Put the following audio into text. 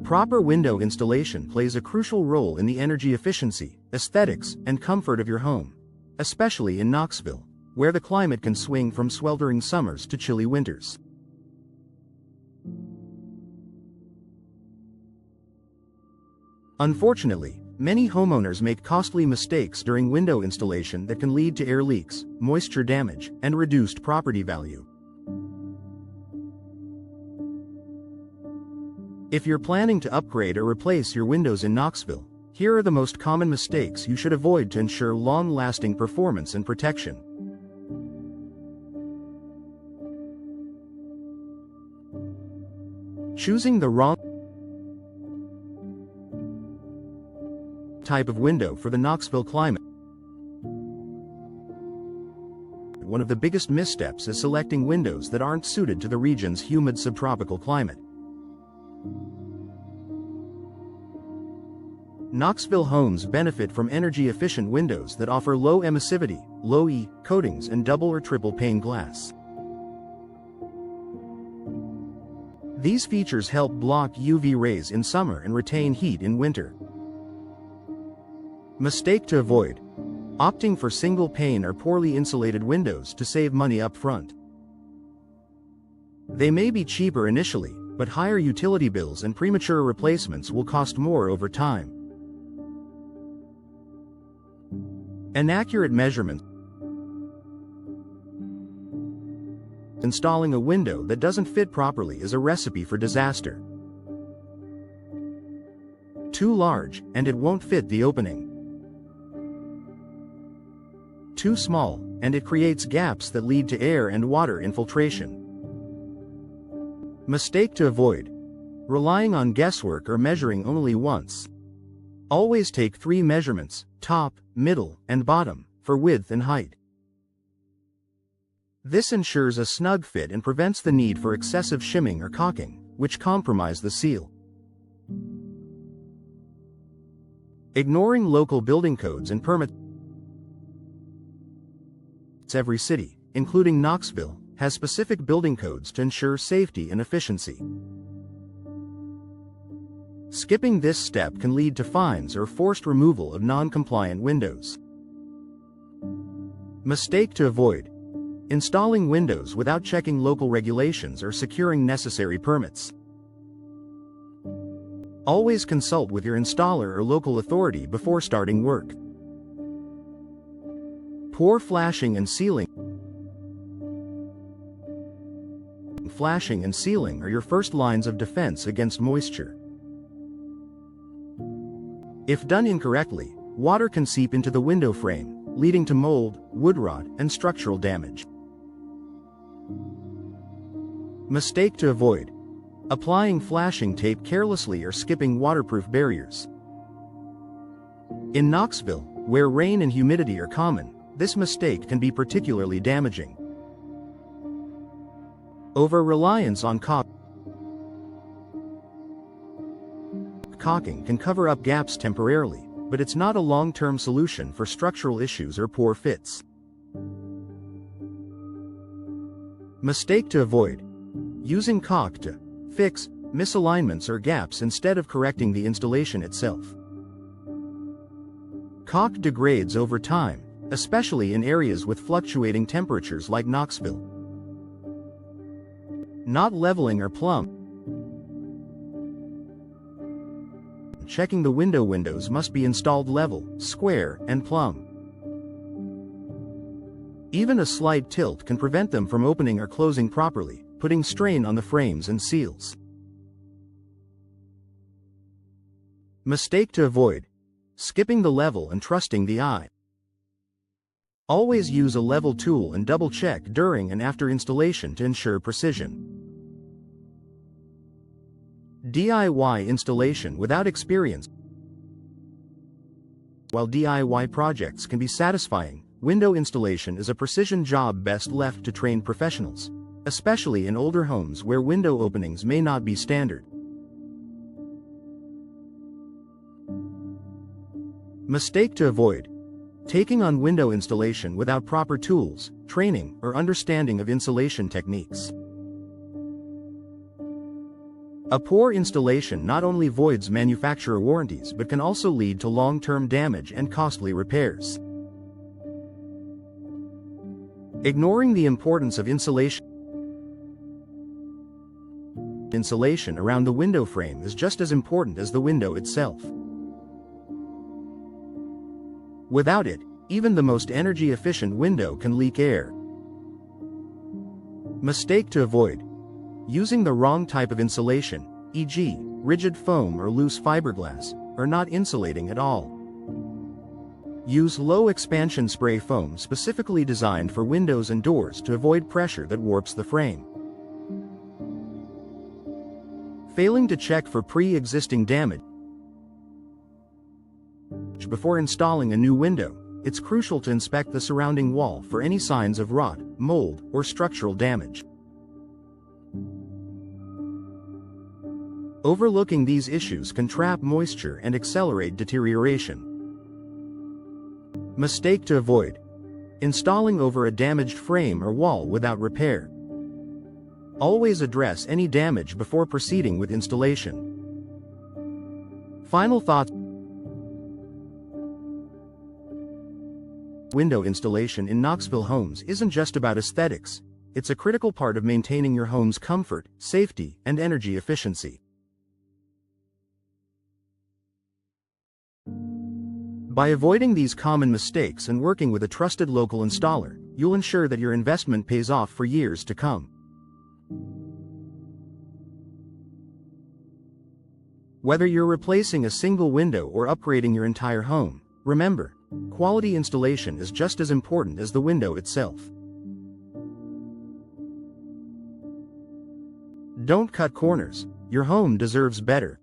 Proper window installation plays a crucial role in the energy efficiency, aesthetics, and comfort of your home, especially in Knoxville, where the climate can swing from sweltering summers to chilly winters. Unfortunately, many homeowners make costly mistakes during window installation that can lead to air leaks, moisture damage, and reduced property value. If you're planning to upgrade or replace your windows in Knoxville, here are the most common mistakes you should avoid to ensure long-lasting performance and protection. Choosing the wrong type of window for the Knoxville climate. One of the biggest missteps is selecting windows that aren't suited to the region's humid subtropical climate. Knoxville homes benefit from energy-efficient windows that offer low emissivity, low E coatings and double or triple pane glass. These features help block UV rays in summer and retain heat in winter. Mistake to avoid: opting for single-pane or poorly insulated windows to save money up front. They may be cheaper initially, but higher utility bills and premature replacements will cost more over time. Inaccurate measurements. Installing a window that doesn't fit properly is a recipe for disaster. Too large, and it won't fit the opening. Too small, and it creates gaps that lead to air and water infiltration. Mistake to avoid: relying on guesswork or measuring only once. Always take 3 measurements, top, middle, and bottom, for width and height. This ensures a snug fit and prevents the need for excessive shimming or caulking, which compromise the seal. Ignoring local building codes and permits. Every city, including Knoxville, has specific building codes to ensure safety and efficiency. Skipping this step can lead to fines or forced removal of non-compliant windows. Mistake to avoid: installing windows without checking local regulations or securing necessary permits. Always consult with your installer or local authority before starting work. Poor flashing and sealing. Flashing and sealing are your first lines of defense against moisture. If done incorrectly, water can seep into the window frame, leading to mold, wood rot, and structural damage. Mistake to avoid: applying flashing tape carelessly or skipping waterproof barriers. In Knoxville, where rain and humidity are common, this mistake can be particularly damaging. Over-reliance on caulking can cover up gaps temporarily, but it's not a long-term solution for structural issues or poor fits. Mistake to avoid: using caulk to fix misalignments or gaps instead of correcting the installation itself. Caulk degrades over time, especially in areas with fluctuating temperatures like Knoxville. Not leveling or plumb. Checking the windows must be installed level, square, and plumb. Even a slight tilt can prevent them from opening or closing properly, putting strain on the frames and seals. Mistake to avoid: skipping the level and trusting the eye. Always use a level tool and double-check during and after installation to ensure precision. DIY installation without experience. While DIY projects can be satisfying, window installation is a precision job best left to trained professionals, especially in older homes where window openings may not be standard. Mistake to avoid: taking on window installation without proper tools, training, or understanding of insulation techniques. A poor installation not only voids manufacturer warranties but can also lead to long-term damage and costly repairs. Ignoring the importance of insulation around the window frame is just as important as the window itself. Without it, even the most energy-efficient window can leak air. Mistake to avoid: using the wrong type of insulation, e.g., rigid foam or loose fiberglass, or not insulating at all. Use low-expansion spray foam specifically designed for windows and doors to avoid pressure that warps the frame. Failing to check for pre-existing damage before installing a new window, it's crucial to inspect the surrounding wall for any signs of rot, mold, or structural damage. Overlooking these issues can trap moisture and accelerate deterioration. Mistake to avoid: installing over a damaged frame or wall without repair. Always address any damage before proceeding with installation. Final thoughts: window installation in Knoxville homes isn't just about aesthetics, it's a critical part of maintaining your home's comfort, safety, and energy efficiency. By avoiding these common mistakes and working with a trusted local installer, you'll ensure that your investment pays off for years to come. Whether you're replacing a single window or upgrading your entire home, remember, quality installation is just as important as the window itself. Don't cut corners. Your home deserves better.